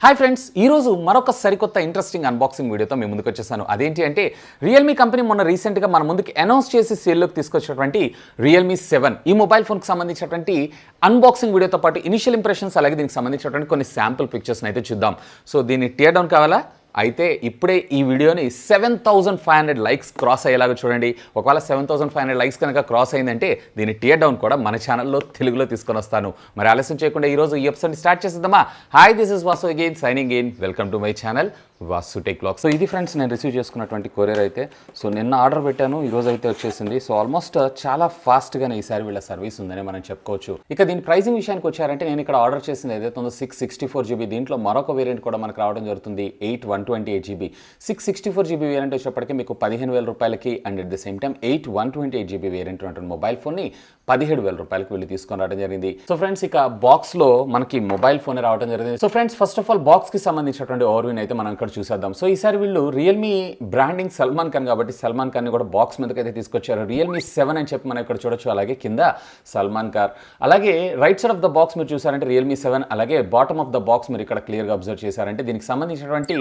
Hi friends, ఈరోజు మరొక సరికొత్త ఇంట్రెస్టింగ్ అన్బాక్సింగ్ వీడియోతో మేము ముందుకు వచ్చేసాను. అదేంటి అంటే రియల్మీ కంపెనీ మొన్న రీసెంట్గా మన ముందుకి అనౌన్స్ చేసి సేల్లోకి తీసుకొచ్చినటువంటి రియల్మీ 7 ఈ మొబైల్ ఫోన్కి సంబంధించినటువంటి అన్బాక్సింగ్ వీడియోతో పాటు ఇనిషియల్ ఇంప్రెషన్స్ అలాగే దీనికి సంబంధించినటువంటి కొన్ని శాంపుల్ పిక్చర్స్ని అయితే చూద్దాం. సో దీన్ని టియర్ డౌన్ కావాలా? అయితే ఇప్పుడే ఈ వీడియోని 7,500 లైక్స్ క్రాస్ అయ్యేలాగా చూడండి. ఒకవేళ 7,500 లైక్స్ కనుక క్రాస్ అయిందంటే దీని టియర్ డౌన్ కూడా మన ఛానల్లో తెలుగులో తీసుకొని వస్తాను. మరి ఆలస్యం చేయకుండా ఈరోజు ఈ ఎపిసోడ్ని స్టార్ట్ చేసేద్దామా. Hi, this is Vasu again signing in. Welcome to my channel Vasu tech vlogs. So ఇది ఫ్రెండ్స్ నేను రిసీవ్ చేసుకున్నటువంటి కొరియర్ అయితే. సో నిన్న ఆర్డర్ పెట్టాను, ఈరోజు అయితే వచ్చేసింది. సో ఆల్మోస్ట్ చాలా ఫాస్ట్గానే ఈసారి వీళ్ళ సర్వీస్ ఉందని మనం చెప్పుకోవచ్చు. ఇక దీని ప్రైసింగ్ విషయానికి వచ్చారంటే నేను ఇక్కడ ఆర్డర్ చేసింది ఏదైతే ఉందో 664GB. దీంట్లో మరొక వేరియంట్ కూడా మనకు రావడం జరుగుతుంది 128GB. 664GB వేరియంట్ వచ్చేప్పటికీ మీకు 15,000 రూపాయలకి and at the same time 128GB variant ఉంటుంది మొబైల్ ఫోన్ని 17,000 రూపాయలకి వీళ్ళు తీసుకొని రావడం జరిగింది. సో ఫ్రెండ్స్ ఇక బాక్స్లో మనకి మొబైల్ ఫోన్ రావడం జరిగింది. So friends first of all బాక్స్కి సంబంధించినటువంటి ఓవర్వ్యూని అయితే మనం ఇక్కడ చూసేద్దాం. సో ఈసారి వీళ్ళు రియల్మీ బ్రాండింగ్ సల్మాన్ ఖాన్ కాబట్టి సల్మాన్ ఖాన్ కూడా బాక్స్ మీదకి అయితే తీసుకొచ్చారు. రియల్మీ 7 అని చెప్పి మనం ఇక్కడ చూడొచ్చు. అలాగే కింద సల్మాన్ ఖాన్, అలాగే right side of the box మీరు చూసారంటే రియల్మీ 7, అలాగే బాటమ్ ఆఫ్ ద బాక్స్ మీరు ఇక్కడ క్లియర్గా అబ్జర్వ్ చేశారంటే దీనికి సంబంధించినటువంటి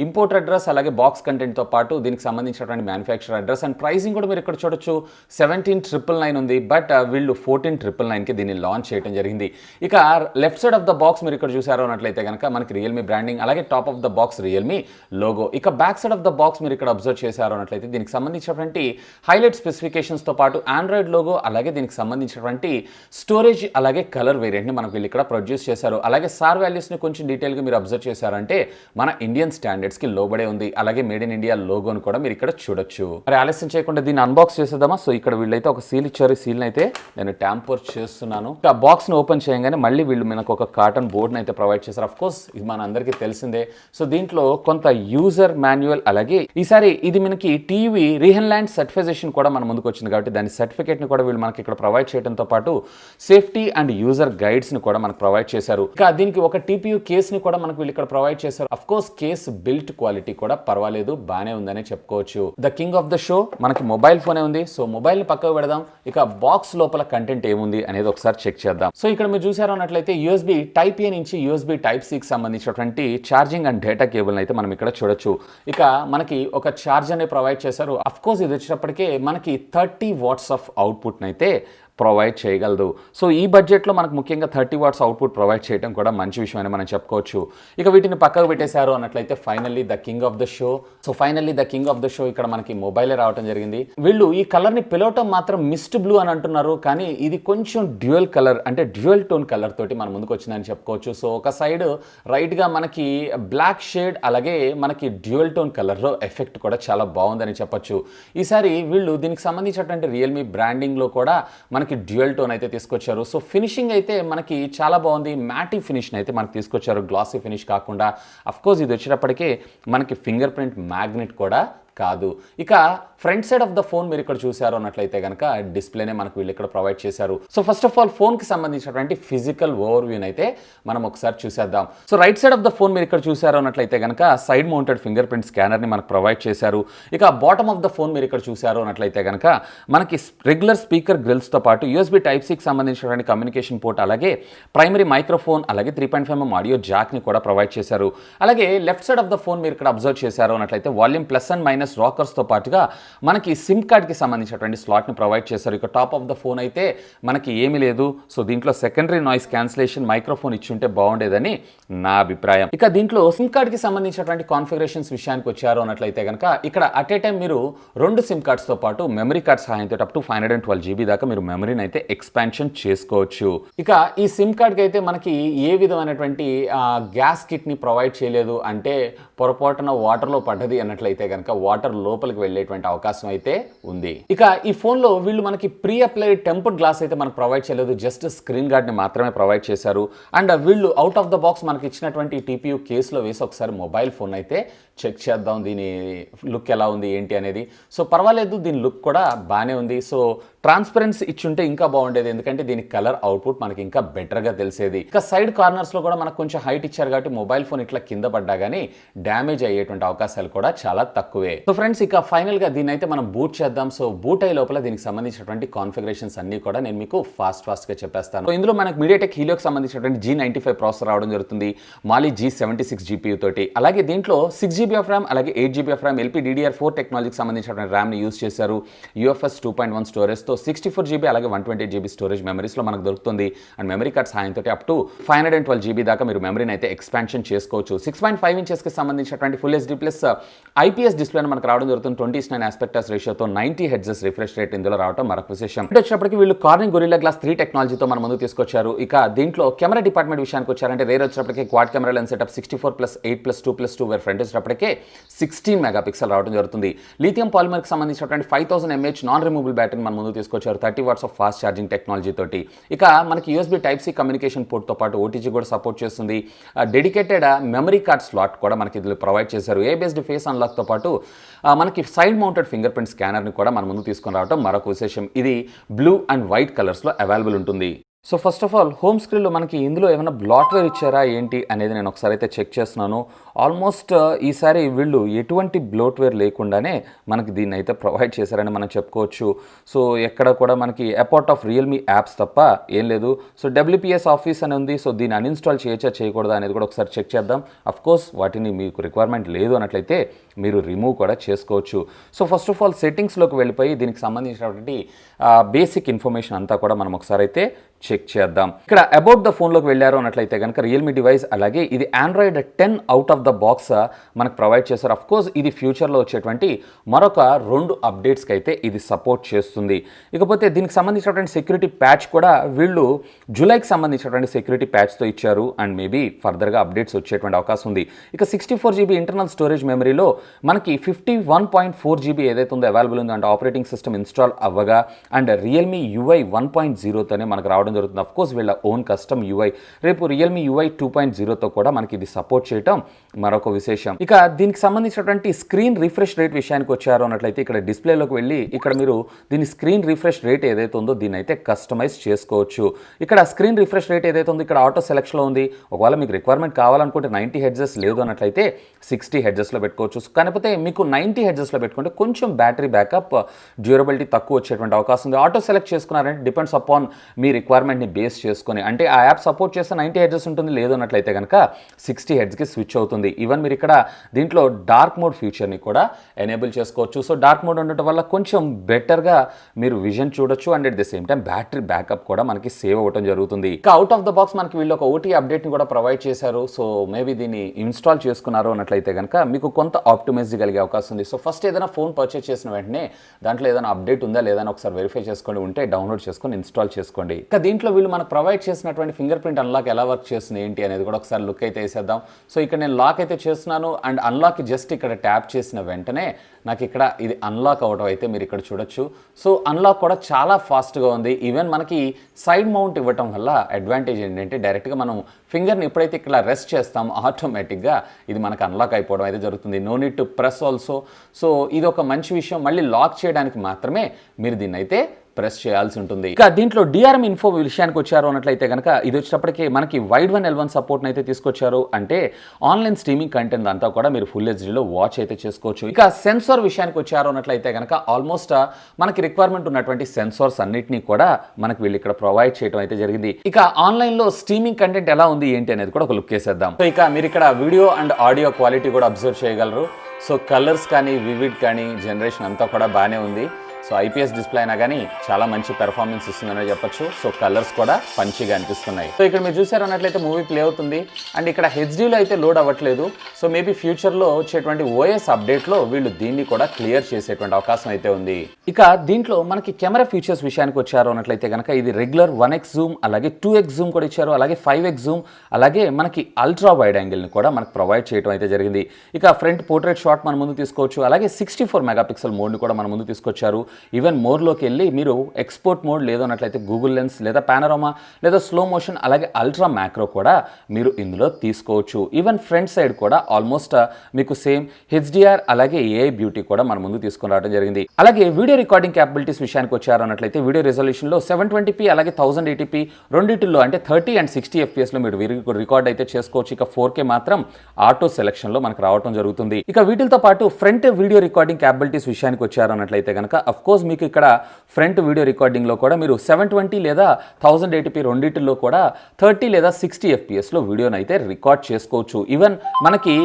ఇంపోర్టర్ అడ్రస్ అలాగే బాక్స్ కంటెంట్తో పాటు దీనికి సంబంధించినటువంటి మ్యానుఫ్యాక్చర్ అడ్రస్ అండ్ ప్రైసింగ్ కూడా మీరు ఇక్కడ చూడొచ్చు. 17,999 ఉంది, బట్ వీళ్ళు 14,999కి దీన్ని లాంచ్ చేయడం జరిగింది. ఇక left side of the box మీరు ఇక్కడ చూసారో అన్నట్లయితే కనుక మనకి రియల్మీ బ్రాండింగ్, అలాగే top of the box Realme logo. ఇక back side of the box మీరు ఇక్కడ అబ్జర్వ్ చేశారు అన్నట్లయితే దీనికి సంబంధించినటువంటి హైలైట్ స్పెసిఫికేషన్స్తో పాటు ఆండ్రాయిడ్ లోగో, అలాగే దీనికి సంబంధించినటువంటి స్టోరేజ్ అలాగే కలర్ వేరియంట్ని మనకు వీళ్ళు ఇక్కడ ప్రొడ్యూస్ చేశారు. అలాగే సార్ వాల్యూస్ని కొంచెం డీటెయిల్గా మీరు అబ్జర్వ్ చేశారంటే మన ఇండియన్ స్టాండర్డ్స్కి లోబడే ఉంది. అలాగే మేడ్ ఇన్ ఇండియా లోగోను కూడా మీరు ఇక్కడ చూడొచ్చు. మరి ఆలస్యం చేయకుండా దీన్ని అన్బాక్స్ చేసేద్దామా. సో ఇక్కడ వీళ్ళైతే ఒక సీల్ ఇచ్చారు. ఈ సీల్ని అయితే నేను ట్యాంపర్ చేస్తున్నాను. ఆ బాక్స్ని ఓపెన్ చేయగానే మళ్ళీ వీళ్ళు మనకు ఒక కాటన్ బోర్డ్ని అయితే ప్రొవైడ్ చేశారు. అఫ్ కోర్స్ ఇది మన అందరికీ తెలిసిందే. సో దీంట్లో కొంత యూజర్ మాన్యువల్, అలాగే ఈసారి ఇది మనకి టీవీ రీహన్లాండ్ సర్టిఫికేషన్ కూడా మన ముందుకు వచ్చింది కాబట్టి దాని సర్టిఫికేట్ని కూడా వీళ్ళు మనకి ఇక్కడ ప్రొవైడ్ చేయడంతో పాటు సేఫ్టీ అండ్ యూజర్ గైడ్స్ని కూడా మనకు ప్రొవైడ్ చేశారు. ఇంకా దీనికి ఒక టీపీయూ కేస్ని కూడా మనకు వీళ్ళు ఇక్కడ ప్రొవైడ్ చేశారు. Of course case built quality కూడా పర్వాలేదు, బాగానే ఉందని చెప్పుకోవచ్చు. The king of the show మనకి మొబైల్ ఫోనే ఉంది. సో మొబైల్ని పక్కకు పెడదాం. ఇక బాక్స్ లోపల కంటెంట్ ఏముంది అనేది ఒకసారి చెక్ చేద్దాం. సో ఇక్కడ మీరు చూసారు అన్నట్లయితే యూఎస్బీ టైప్ ఏ నుంచి యూఎస్బీ టైప్ సికి సంబంధించినటువంటి ఛార్జింగ్ అండ్ డేటా కేబుల్ అయితే మనం ఇక్కడ చూడొచ్చు. ఇక మనకి ఒక ఛార్జర్ని ప్రొవైడ్ చేశారు. అఫ్ కోర్స్ ఇది వచ్చేటప్పటికే మనకి 30 వాట్స్ ఆఫ్ అవుట్పుట్ని అయితే ప్రొవైడ్ చేయగలదు. సో ఈ బడ్జెట్లో మనకు ముఖ్యంగా 30 వాట్స్ అవుట్పుట్ ప్రొవైడ్ చేయడం కూడా మంచి విషయం అని మనం చెప్పుకోవచ్చు. ఇక వీటిని పక్కకు పెట్టేశారు అన్నట్లయితే finally the king of the show. So finally the king of the show ఇక్కడ మనకి మొబైలే రావడం జరిగింది. వీళ్ళు ఈ కలర్ని పిలవటం మాత్రం మిస్ట్ బ్లూ అని అంటున్నారు, కానీ ఇది కొంచెం డ్యూయల్ కలర్ అంటే డ్యూయల్ టోన్ కలర్ తోటి మన ముందుకు వచ్చిందని చెప్పుకోవచ్చు. సో ఒక సైడ్ రైట్గా మనకి బ్లాక్ షేడ్, అలాగే మనకి డ్యూయల్ టోన్ కలర్లో ఎఫెక్ట్ కూడా చాలా బాగుందని చెప్పొచ్చు. ఈసారి వీళ్ళు దీనికి సంబంధించినటువంటి రియల్మీ బ్రాండింగ్లో కూడా మనకి డ్యూయల్ టోన్ అయితే తీసుకొచ్చారు. సో ఫినిషింగ్ అయితే మనకి చాలా బాగుంది. మ్యాటీ ఫినిష్ని అయితే మనకి తీసుకొచ్చారు, గ్లాసీ ఫినిష్ కాకుండా. అఫ్కోర్స్ ఇది వచ్చేటప్పటికే మనకి ఫింగర్ ప్రింట్ మ్యాగ్నెట్ కూడా కాదు. ఇక front side of the phone మీరు ఇక్కడ చూసారు అన్నట్లయితే కనుక డిస్ప్లేనే మనకు వీళ్ళు ఇక్కడ ప్రొవైడ్ చేశారు. సో ఫస్ట్ ఆఫ్ ఆల్ ఫోన్కి సంబంధించినటువంటి ఫిజికల్ ఓవర్వ్యూని అయితే మనం ఒకసారి చూసేద్దాం. So right side of the phone మీరు ఇక్కడ చూసారు అన్నట్లయితే కనుక సైడ్ మౌంటెడ్ ఫింగర్ ప్రింట్ స్కానర్ని మనకు ప్రొవైడ్ చేశారు. ఇక బాటమ్ ఆఫ్ ద ఫోన్ మీరు ఇక్కడ చూసారు అన్నట్లయితే కనుక మనకి రెగ్యులర్ స్పీకర్ గ్రిల్స్తో పాటు యూఎస్బీ టైప్ సికి సంబంధించినటువంటి కమ్యూనికేషన్ పోర్ట్, అలాగే ప్రైమరీ మైక్రోఫోన్, అలాగే 3.5mm ఆడియో జాక్ని కూడా ప్రొవైడ్ చేశారు. అలాగే left side of the phone మీరు ఇక్కడ అబ్జర్వ్ చేశారు అన్నట్లయితే వాల్యూమ్ ప్లస్ అండ్ మైనస్ రాకర్స్తో పాటుగా మనకి సిమ్ కార్డ్కి సంబంధించినటువంటి స్లాట్ని ప్రొవైడ్ చేశారు. ఇక టాప్ ఆఫ్ ద ఫోన్ అయితే మనకి ఏమీ లేదు. సో దీంట్లో సెకండరీ నాయిస్ క్యాన్సిలేషన్ మైక్రోఫోన్ ఇచ్చుంటే బాగుండేదని నా అభిప్రాయం. ఇక దీంట్లో సిమ్ కార్డ్కి సంబంధించినటువంటి కాన్ఫిగరేషన్స్ విషయానికి వచ్చారు అన్నట్లయితే కనుక ఇక్కడ అట్ ఏ టైం మీరు 2 సిమ్ కార్డ్స్తో పాటు మెమరీ కార్డ్ సహాయంతో అప్ టు 512GB దాకా మీరు మెమరీని అయితే ఎక్స్పాన్షన్ చేసుకోవచ్చు. ఇక ఈ సిమ్ కార్డ్కి అయితే మనకి ఏ విధమైనటువంటి గ్యాస్ కిట్ని ప్రొవైడ్ చేయలేదు. అంటే పొరపాటున వాటర్లో పడ్డది అన్నట్లయితే కనుక వాటర్ లోపలికి వెళ్ళేటువంటి అవకాశం అయితే ఉంది. ఇక ఈ ఫోన్లో వీళ్ళు మనకి ప్రీ అప్లైడ్ టెంపర్డ్ గ్లాస్ అయితే మనకు ప్రొవైడ్ చేయలేదు, జస్ట్ స్క్రీన్ గార్డ్ని మాత్రమే ప్రొవైడ్ చేశారు. అండ్ వీళ్ళు అవుట్ ఆఫ్ ద బాక్స్ మనకి ఇచ్చినటువంటి టీపీయూ కేసులో వేసి ఒకసారి మొబైల్ ఫోన్ అయితే చెక్ చేద్దాం, దీని లుక్ ఎలా ఉంది ఏంటి అనేది. సో పర్వాలేదు, దీని లుక్ కూడా బాగానే ఉంది. సో ట్రాన్స్పరెన్సీ ఇచ్చుంటే ఇంకా బాగుండేది, ఎందుకంటే దీని కలర్ అవుట్పుట్ మనకి ఇంకా బెటర్గా తెలిసేది. ఇక సైడ్ కార్నర్స్లో కూడా మనకు కొంచెం హైట్ ఇచ్చారు కాబట్టి మొబైల్ ఫోన్ ఇట్లా కింద పడ్డా కానీ డ్యామేజ్ అయ్యేటువంటి అవకాశాలు కూడా చాలా తక్కువే. సో ఫ్రెండ్స్, ఇక ఫైనల్గా దీన్ని అయితే మనం బూట్ చేద్దాం. సో బూట్ అయ్యే లోపల దీనికి సంబంధించినటువంటి కాన్ఫిగరేషన్స్ అన్ని కూడా నేను మీకు ఫాస్ట్గా చెప్పేస్తాను. సో ఇందులో మనకు మీడియాటెక్ హీలియోకి సంబంధించినటువంటి G95 ప్రాసెసర్ రావడం జరుగుతుంది, మాలి G76 GPU తోటి. అలాగే దీంట్లో 6GB ఆఫ్ ర్యామ్, అలాగే 8GB ఆఫ్ ర్యామ్, LPDDR4 టెక్నాలజీకి సంబంధించినటువంటి ర్యామ్ని యూస్ చేశారు. UFS 2.1 స్టోరేజ్తో 64GB అలాగే 128GB స్టోరేజ్ మెమరీస్లో మనకు దొరుకుతుంది. అండ్ మెమరీ కార్డ్ సహాయంతో అప్ టు 512GB దాకా మీరు మెమరీని అయితే ఎక్స్పాన్షన్ చేసుకోవచ్చు. 6.5 ఇంచెస్కి సంబంధించినటువంటి full HD plus IPS display మనకు రావడం జరుగుతుంది. 20:9 ఆస్పెక్ట్ రేషియోతో 90 హెర్ట్జ్ రిఫ్రెష్ రేట్ ఇందులో రావడం మరొక విశేషం. వచ్చేటప్పటికి వీళ్ళు కార్నింగ్ గొరిల్లా గ్లాస్ 3 టెక్నాలజీతో మన ముందుకు తీసుకొచ్చారు. ఇక దీంట్లో కెమెరా డిపార్ట్మెంట్ విషయానికి వచ్చారంటే రేర్ వచ్చేటప్పటికి quad camera lens setup 64+8+2+2 where front వచ్చేటప్పటికే 16 మెగాపిక్సెల్ రావడం జరుగుతుంది. లిథియం పాలిమర్కి సంబంధించినటువంటి 5000 mAh నాన్ రిమూవబుల్ బ్యాటరీ మన ముందుకు తీసుకొచ్చారు 30 watts of fast charging technology తోటి. ఇక మనకి USB Type-C కమ్యూనికేషన్ పోర్ట్తో పాటు OTG కూడా సపోర్ట్ చేస్తుంది. డెడికేటెడ్ మెమరీ కార్డ్ స్లాట్ కూడా మనకి ఇందులో ప్రొవైడ్ చేశారు. బేస్డ్ ఫేస్ అన్లాక్తో పాటు మనకి సైడ్ మౌంటెడ్ ఫింగర్ ప్రింట్ స్కానర్ని కూడా మన ముందు తీసుకొని రావడం మరొక విశేషం. ఇది బ్లూ అండ్ వైట్ కలర్స్లో అవైలబుల్ ఉంటుంది. So first of all home స్క్రీన్లో మనకి ఇందులో ఏమైనా బ్లాట్వేర్ ఇచ్చారా ఏంటి అనేది నేను ఒకసారి అయితే చెక్ చేస్తున్నాను. ఆల్మోస్ట్ ఈసారి వీళ్ళు ఎటువంటి బ్లోట్వేర్ లేకుండానే మనకి దీన్ని అయితే ప్రొవైడ్ చేశారని మనం చెప్పుకోవచ్చు. సో ఎక్కడ కూడా మనకి అపార్ట్ ఆఫ్ రియల్మీ యాప్స్ తప్ప ఏం లేదు. సో WPS ఆఫీస్ అని ఉంది. సో దీన్ని అన్ఇన్స్టాల్ చేయొచ్చా చేయకూడదా అనేది కూడా ఒకసారి చెక్ చేద్దాం. అఫ్కోర్స్ వాటిని మీకు రిక్వైర్మెంట్ లేదు అన్నట్లయితే మీరు రిమూవ్ కూడా చేసుకోవచ్చు. సో ఫస్ట్ ఆఫ్ ఆల్ సెట్టింగ్స్లోకి వెళ్ళిపోయి దీనికి సంబంధించినటువంటి బేసిక్ ఇన్ఫర్మేషన్ అంతా కూడా మనం ఒకసారి అయితే చెక్ చేద్దాం. ఇక్కడ అబౌట్ ద ఫోన్లోకి వెళ్ళారు అన్నట్లయితే కనుక రియల్మీ డివైస్, అలాగే ఇది Android 10 out of the box మనకు ప్రొవైడ్ చేశారు. అఫ్కోర్స్ ఇది ఫ్యూచర్లో వచ్చేటువంటి మరొక 2 అప్డేట్స్కి అయితే ఇది సపోర్ట్ చేస్తుంది. ఇకపోతే దీనికి సంబంధించినటువంటి సెక్యూరిటీ ప్యాచ్ కూడా వీళ్ళు జూలైకి సంబంధించినటువంటి సెక్యూరిటీ ప్యాచ్తో ఇచ్చారు. అండ్ మేబీ ఫర్దర్గా అప్డేట్స్ వచ్చేటువంటి అవకాశం ఉంది. ఇక 64GB ఇంటర్నల్ స్టోరేజ్ మెమరీలో మనకి 51.4GB ఏదైతే ఉందో అవైలబుల్ ఉందో, అంటే ఆపరేటింగ్ సిస్టమ్ ఇన్స్టాల్ అవ్వగా అండ్ రియల్మీ UI 1.0తోనే మనకు రావడం జరుగుతుంది. అఫ్కోర్స్ వీళ్ళ ఓన్ కస్టమ్ UI. రేపు రియల్మీ UI 2.0తో కూడా మనకి ఇది సపోర్ట్ చేయటం మరొక విశేషం. ఇక దీనికి సంబంధించినటువంటి స్క్రీన్ రిఫ్రెష్ రేట్ విషయానికి వచ్చారు అన్నట్లయితే ఇక్కడ డిస్ప్లేలోకి వెళ్ళి ఇక్కడ మీరు దీని స్క్రీన్ రిఫ్రెష్ రేట్ ఏదైతే ఉందో దీన్ని అయితే కస్టమైజ్ చేసుకోవచ్చు. ఇక్కడ స్క్రీన్ రిఫ్రెష్ రేట్ ఏదైతే ఉందో ఇక్కడ ఆటో సెలెక్షన్లో ఉంది. ఒకవేళ మీకు రిక్వైర్మెంట్ కావాలనుకుంటే 90 హెర్ట్జ్ లేదు అన్నట్లయితే 60 హెర్ట్జ్లో పెట్టుకోవచ్చు. కాకపోతే మీకు 90 హెర్ట్జ్లో పెట్టుకుంటే కొంచెం బ్యాటరీ బ్యాకప్ డ్యూరబిలిటీ తక్కువ వచ్చేటువంటి అవకాశం ఉంది. ఆటో సెలెక్ట్ చేసుకున్నారంటే డిపెండ్స్ అపాన్ మీ రిక్వైర్మెంట్ని బేస్ చేసుకొని, అంటే ఆ యాప్ సపోర్ట్ చేస్తే 90 హెర్ట్జ్ ఉంటుంది, లేదు అన్నట్లయితే కనుక 60 హెర్ట్జ్కి స్విచ్ అవుతుంది. ఈవెన్ మీరు ఇక్కడ దీంట్లో డార్క్ మోడ్ ఫీచర్ని కూడా ఎనేబుల్ చేసుకోవచ్చు. సో డార్క్ మోడ్ ఉండటం వల్ల కొంచెం బెటర్గా మీరు విజన్ చూడొచ్చు and at the same time battery backup కూడా మనకి సేవ్ అవ్వడం జరుగుతుంది. ఇక అవుట్ ఆఫ్ ద బాక్స్ మనకి వీళ్ళు ఒక OT అప్డేట్ని కూడా ప్రొవైడ్ చేశారు. సో మేబీ దీన్ని ఇన్స్టాల్ చేసుకున్నారు అన్నట్లయితే కనుక మీకు కొంత ఆప్టిమైజ్ కలిగే అవకాశం ఉంది. సో ఫస్ట్ ఏదైనా ఫోన్ పర్చేస్ చేసిన వెంటనే దాంట్లో ఏదైనా అప్డేట్ ఉందా లేదా అని ఒకసారి వెరిఫై చేసుకోండి, ఉంటే డౌన్లోడ్ చేసుకొని ఇన్స్టాల్ చేసుకోండి. ఇక దీంట్లో వీళ్ళు మనకు ప్రొవైడ్ చేసినటువంటి ఫింగర్ ప్రింట్ అన్లాక్ ఎలా వర్క్ చేస్తుంది ఏంటి అనేది కూడా ఒకసారి లుక్ అయితే వేసేద్దాం. సో ఇక్కడ నేను లాక్ అయితే చేస్తున్నాను అండ్ అన్లాక్ జస్ట్ ఇక్కడ ట్యాప్ చేసిన వెంటనే నాకు ఇక్కడ ఇది అన్లాక్ అవడం అయితే మీరు ఇక్కడ చూడొచ్చు. సో అన్లాక్ కూడా చాలా ఫాస్ట్గా ఉంది. ఈవెన్ మనకి సైడ్ మౌంట్ ఇవ్వటం వల్ల అడ్వాంటేజ్ ఏంటంటే డైరెక్ట్గా మనం ఫింగర్ని ఎప్పుడైతే ఇక్కడ రెస్ట్ చేస్తామో ఆటోమేటిక్గా ఇది మనకు అన్లాక్ అయిపోవడం అయితే జరుగుతుంది. No need to press also. So ఇది ఒక మంచి విషయం. మళ్ళీ లాక్ చేయడానికి మాత్రమే మీరు దీన్ని అయితే ప్రెస్ చేయాల్సి ఉంటుంది. ఇక దీంట్లో DRM ఇన్ఫో విషయానికి వచ్చారు అన్నట్లయితే కనుక ఇది వచ్చేటప్పటికి మనకి వైడ్ 1L1 సపోర్ట్ని అయితే తీసుకొచ్చారు. అంటే ఆన్లైన్ స్ట్రీమింగ్ కంటెంట్ అంతా కూడా మీరు ఫుల్ హెచ్డీలో వాచ్ అయితే చేసుకోవచ్చు. ఇక సెన్సార్ విషయానికి వచ్చారు అన్నట్లయితే కనుక ఆల్మోస్ట్ మనకి రిక్వైర్మెంట్ ఉన్నటువంటి సెన్సార్స్ అన్నిటినీ కూడా మనకి వీళ్ళు ఇక్కడ ప్రొవైడ్ చేయడం అయితే జరిగింది. ఇక ఆన్లైన్లో స్ట్రీమింగ్ కంటెంట్ ఎలా ఉంది ఏంటి అనేది కూడా ఒక లుక్ వేసేద్దాం. సో ఇక మీరు ఇక్కడ వీడియో అండ్ ఆడియో క్వాలిటీ కూడా అబ్జర్వ్ చేయగలరు. సో కలర్స్ కానీ వివిడ్ కానీ జనరేషన్ అంతా కూడా బాగానే ఉంది. సో IPS డిస్ప్లే అయినా కానీ చాలా మంచి పెర్ఫార్మెన్స్ ఇస్తుందని చెప్పొచ్చు. సో కలర్స్ కూడా పంచిగా అనిపిస్తున్నాయి. సో ఇక్కడ మీరు చూసారు అన్నట్లయితే మూవీ ప్లే అవుతుంది అండ్ ఇక్కడ హెచ్డీలో అయితే లోడ్ అవ్వట్లేదు. సో మేబీ ఫ్యూచర్లో వచ్చేటువంటి OS అప్డేట్లో వీళ్ళు దీన్ని కూడా క్లియర్ చేసేటువంటి అవకాశం అయితే ఉంది. ఇక దీంట్లో మనకి కెమెరా ఫీచర్స్ విషయానికి వచ్చారు అన్నట్లయితే కనుక ఇది రెగ్యులర్ 1x జూమ్, అలాగే 2x జూమ్ కూడా ఇచ్చారు, అలాగే 5x జూమ్, అలాగే మనకి అల్ట్రా వైడ్ యాంగిల్ని కూడా మనకు ప్రొవైడ్ చేయడం అయితే జరిగింది. ఇక ఫ్రంట్ పోర్ట్రేట్ షాట్ మన ముందు తీసుకోవచ్చు, అలాగే 64 మెగాపిక్సెల్ మోడ్ని కూడా మన ముందు తీసుకొచ్చారు. ఈవెన్ మోర్లోకి వెళ్ళి మీరు ఎక్స్పోర్ట్ మోడ్ లేదన్నట్లయితే గూగుల్ లెన్స్ లేదా పానరోమా లేదా స్లో మోషన్ అలాగే అల్ట్రా మ్యాక్రో కూడా మీరు ఇందులో తీసుకోవచ్చు. ఈవెన్ ఫ్రంట్ సైడ్ కూడా ఆల్మోస్ట్ మీకు సేమ్ హెచ్డిఆర్ అలాగే ఏఐ బ్యూటీ కూడా మన ముందు తీసుకుని రావడం జరిగింది. అలాగే వీడియో రికార్డింగ్ క్యాపబిలిటీస్ విషయానికి వచ్చారన్నట్లయితే వీడియో రెజల్యూషన్లో 720p అలాగే 1080p రెండింటిలో అంటే 30 and 60 FPS లో మీరు రికార్డ్ అయితే చేసుకోవచ్చు. ఇక 4K మాత్రం ఆటో సెలెక్షన్లో మనకు రావడం జరుగుతుంది. ఇక వీటితో పాటు ఫ్రంట్ వీడియో రికార్డింగ్ క్యాపబిలిటీస్ విషయానికి వచ్చారన్నట్లయితే కనుక అఫ్ కోర్స్ మీకు ఇక్కడ ఫ్రంట్ వీడియో రికార్డింగ్లో కూడా మీరు 720 లేదా 1080p రెండింటిలో కూడా 30 లేదా 60 FPS లో వీడియోని అయితే రికార్డ్ చేసుకోవచ్చు. ఈవెన్ మనకి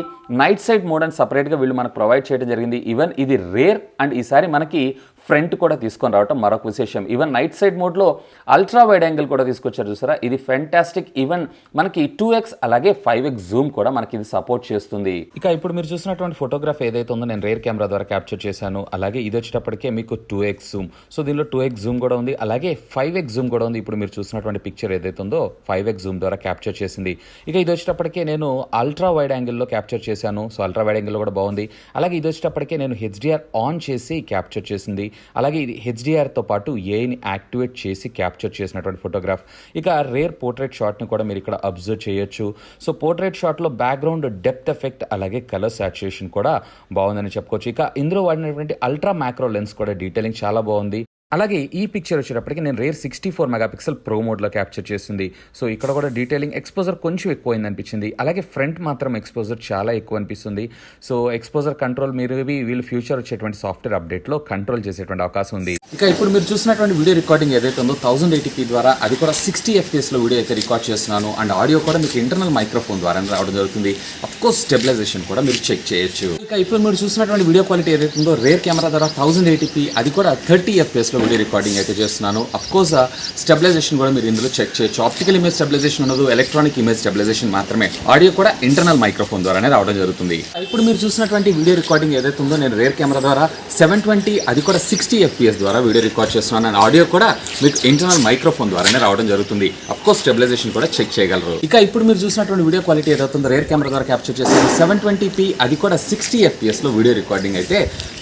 నైట్ సైడ్ మోడ్ అని సపరేట్గా వీళ్ళు మనకు ప్రొవైడ్ చేయడం జరిగింది. ఈవెన్ ఇది రేర్ అండ్ ఈసారి మనకి ఫ్రంట్ కూడా తీసుకొని రావటం మరొక విశేషం. ఈవెన్ నైట్ సైడ్ మోడ్లో అల్ట్రా వైడ్ యాంగిల్ కూడా తీసుకొచ్చారు చూసారా, ఇది ఫెంటాస్టిక్. ఈవెన్ మనకి 2x అలాగే 5x జూమ్ కూడా మనకి ఇది సపోర్ట్ చేస్తుంది. ఇక ఇప్పుడు మీరు చూసినటువంటి ఫోటోగ్రాఫ్ ఏదైతే ఉందో నేను రేర్ కెమెరా ద్వారా క్యాప్చర్ చేశాను. అలాగే ఇది వచ్చేటప్పటికే మీకు 2x జూమ్, సో దీనిలో 2x జూమ్ కూడా ఉంది, అలాగే 5x జూమ్ కూడా ఉంది. ఇప్పుడు మీరు చూసినటువంటి పిక్చర్ ఏదైతే ఉందో 5x జూమ్ ద్వారా క్యాప్చర్ చేసింది. ఇక ఇది వచ్చేటప్పటికే నేను అల్ట్రా వైడ్ యాంగిల్లో క్యాప్చర్ చేశాను, సో అల్ట్రా వైడ్ యాంగిల్లో కూడా బాగుంది. అలాగే ఇది వచ్చేటప్పటికే నేను హెచ్డిఆర్ ఆన్ చేసి క్యాప్చర్ చేసింది. అలాగే ఇది హెచ్డిఆర్తో పాటు ఏఐని యాక్టివేట్ చేసి క్యాప్చర్ చేసినటువంటి ఫోటోగ్రాఫ్. ఇక రేర్ పోర్ట్రేట్ షాట్ని కూడా మీరు ఇక్కడ అబ్జర్వ్ చేయొచ్చు. సో పోర్ట్రేట్ షాట్లో బ్యాక్గ్రౌండ్ డెప్త్ ఎఫెక్ట్ అలాగే కలర్ సాచురేషన్ కూడా బాగుందని చెప్పుకోవచ్చు. ఇక ఇందులో వాడినటువంటి అల్ట్రా మ్యాక్రో లెన్స్ కూడా డీటెయిలింగ్ చాలా బాగుంది. అలాగే ఈ పిక్చర్ వచ్చేటప్పటికి నేను రేర్ 64 మెగాపిక్సెల్ ప్రో మోడ్లో క్యాప్చర్ చేసింది. సో ఇక్కడ కూడా డీటెయిలింగ్ ఎక్స్పోజర్ కొంచెం ఎక్కువైంది అనిపించింది. అలాగే ఫ్రంట్ మాత్రం ఎక్స్పోజర్ చాలా ఎక్కువ అనిపిస్తుంది. సో ఎక్స్పోజర్ కంట్రోల్ మీరు వీళ్ళు ఫ్యూచర్ వచ్చేటువంటి సాఫ్ట్వేర్ అప్డేట్లో కంట్రోల్ చేసేటువంటి అవకాశం ఉంది. ఇక ఇప్పుడు మీరు చూసినటువంటి వీడియో రికార్డింగ్ ఏదైతే ఉందో 1080p ద్వారా అది కూడా 60 FPSలో వీడియో అయితే రికార్డ్ చేస్తున్నాను. అండ్ ఆడియో కూడా మీకు ఇంటర్నల్ మైక్రోఫోన్ ద్వారా రావడం జరుగుతుంది. అఫ్కోర్స్ స్టెబిలైజేషన్ కూడా మీరు చెక్ చేయొచ్చు. ఇక ఇప్పుడు మీరు చూసినటువంటి వీడియో క్వాలిటీ ఏదైతే ఉందో రేర్ కెమెరా ద్వారా 1080p అది కూడా 30 FPSలో వీడియో రికార్డింగ్ అయితే చేస్తున్నాను. అఫ్కోర్స్ స్టెబిలైజేషన్ కూడా మీరు ఇందులో చెక్ చేయొచ్చు. ఆప్టికల్ ఇమేజ్ స్టెబిలైజేషన్ ఉండదు, ఎలక్ట్రానిక్ ఇమేజ్ స్టెబిలైజేషన్ మాత్రమే. ఆడియో కూడా ఇంటర్నల్ మైక్రోఫోన్ ద్వారానే రావడం జరుగుతుంది. ఇప్పుడు మీరు చూసినటువంటి వీడియో రికార్డింగ్ ఏదైతే ఉందో నేను రేర్ కెమెరా ద్వారా 720 అది కూడా 60 FPS ద్వారా వీడియో రికార్డ్ చేస్తున్నాను. అండ్ ఆడియో కూడా మీకు ఇంటర్నల్ మైక్రోఫోన్ ద్వారానే రావడం జరుగుతుంది. అఫ్కోర్స్ స్టెబిలైజేషన్ కూడా చెక్ చేయగలరు. ఇక ఇప్పుడు మీరు చూసినటువంటి వీడియో క్వాలిటీ ఏదైతే ఉందో రేర్ కెమెరా ద్వారా క్యాప్చర్ చేసిన 720p అది కూడా 60 FPSలో వీడియో రికార్డింగ్ అయితే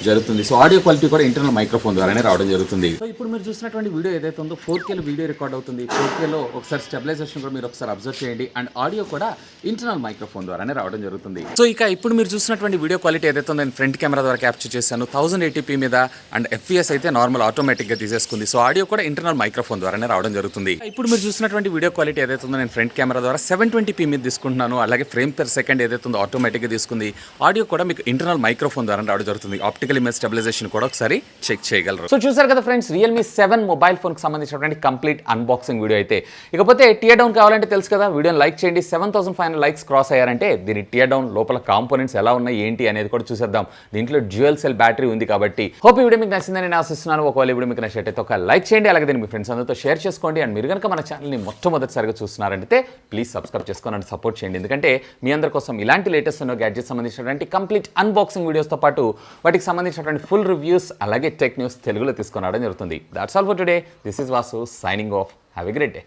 జరుగుతుంది. సో ఆడియో క్వాలిటీ కూడా ఇంటర్నల్ మైక్రోఫోన్ ద్వారానే రావడం జరుగుతుంది. సో ఇప్పుడు మీరు చూసినటువంటి వీడియో ఏదైతే ఉందో 4Kలో వీడియో రికార్డ్ అవుతుంది. 4Kలో ఒకసారి స్టెబిలైజేషన్ కూడా మీరు ఒకసారి అబ్జర్వ్ చేయండి. అండ్ ఆడియో కూడా ఇంటర్నల్ మైక్రోఫోన్ ద్వారానే రావడం జరుగుతుంది. సో ఇక ఇప్పుడు మీరు చూసినటువంటి వీడియో క్వాలిటీ ఏదైతే ఉందో నేను ఫ్రంట్ కెమెరా ద్వారా క్యాప్చర్ చేశాను 1080p మీద. అండ్ FPS అయితే నార్మల్ ఆటోమేటిక్గా తీసేసుకుంది. సో ఆడియో కూడా ఇంటర్నల్ మైక్రోఫోన్ ద్వారానే రావడం జరుగుతుంది. ఇప్పుడు మీరు చూసినటువంటి వీడియో క్వాలిటీ ఏదైతే ఉందో నేను ఫ్రంట్ కెమెరా ద్వారా 720p మీద తీసుకుంటున్నాను. అలాగే ఫ్రేమ్ పర్ సెకండ్ ఏదైతే ఉందో ఆటోమేటిక్గా తీసుకుంది. ఆడియో కూడా మీకు ఇంటర్నల్ మైక్రోఫోన్ ద్వారా రావడం జరుగుతుంది. ఆప్టికల్ ఇమేజ్ స్టెబిలైజేషన్ కూడా ఒకసారి చెక్ చేయగలరు. సో చూసారు కదా ఫ్రెండ్స్, Realme 7 మొబైల్ ఫోన్కి సంబంధించినటువంటి కంప్లీట్ అన్బాక్సింగ్ వీడియో అయితే. ఇకపోతే టియర్ డౌన్ కావాలంటే తెలుసు కదా, వీడియోని లైక్ చేయండి. 7500 లైక్స్ క్రాస్ అయ్యారంటే దీని టియర్ డౌన్ లోపల కాంపోనెంట్స్ ఎలా ఉన్నాయి ఏంటి అనేది కూడా చూసేద్దాం. దీంట్లో డ్యూయల్ సెల్ బ్యాటరీ ఉంది కాబట్టి హోప్ ఈ వీడియో మీకు నచ్చిందని నేను ఆశిస్తున్నాను. ఒకవేళ వీడియో మీకు నచ్చినట్టయితే ఒక లైక్ చేయండి. అలాగే దీన్ని మీ ఫ్రెండ్స్ అందరితో షేర్ చేసుకోండి. అండ్ మీరు కనుక మన ఛానల్ని మొట్టమొదటిసారిగా చూస్తున్నారంటే ప్లీజ్ సబ్స్క్రైబ్ చేసుకొని అండ్ సపోర్ట్ చేయండి. ఎందుకంటే మీ అందరి కోసం ఇలాంటి లేటెస్ట్ గ్యాడ్జెట్ సంబంధించినటువంటి కంప్లీట్ అన్బాక్సింగ్ వీడియోస్తో పాటు వాటికి సంబంధించినటువంటి ఫుల్ రివ్యూస్ అలాగే టెక్ న్యూస్ తెలుగులో తీసుకొని రావడం జరుగుతుంది. That's all for today. This is Vasu signing off. Have a great day.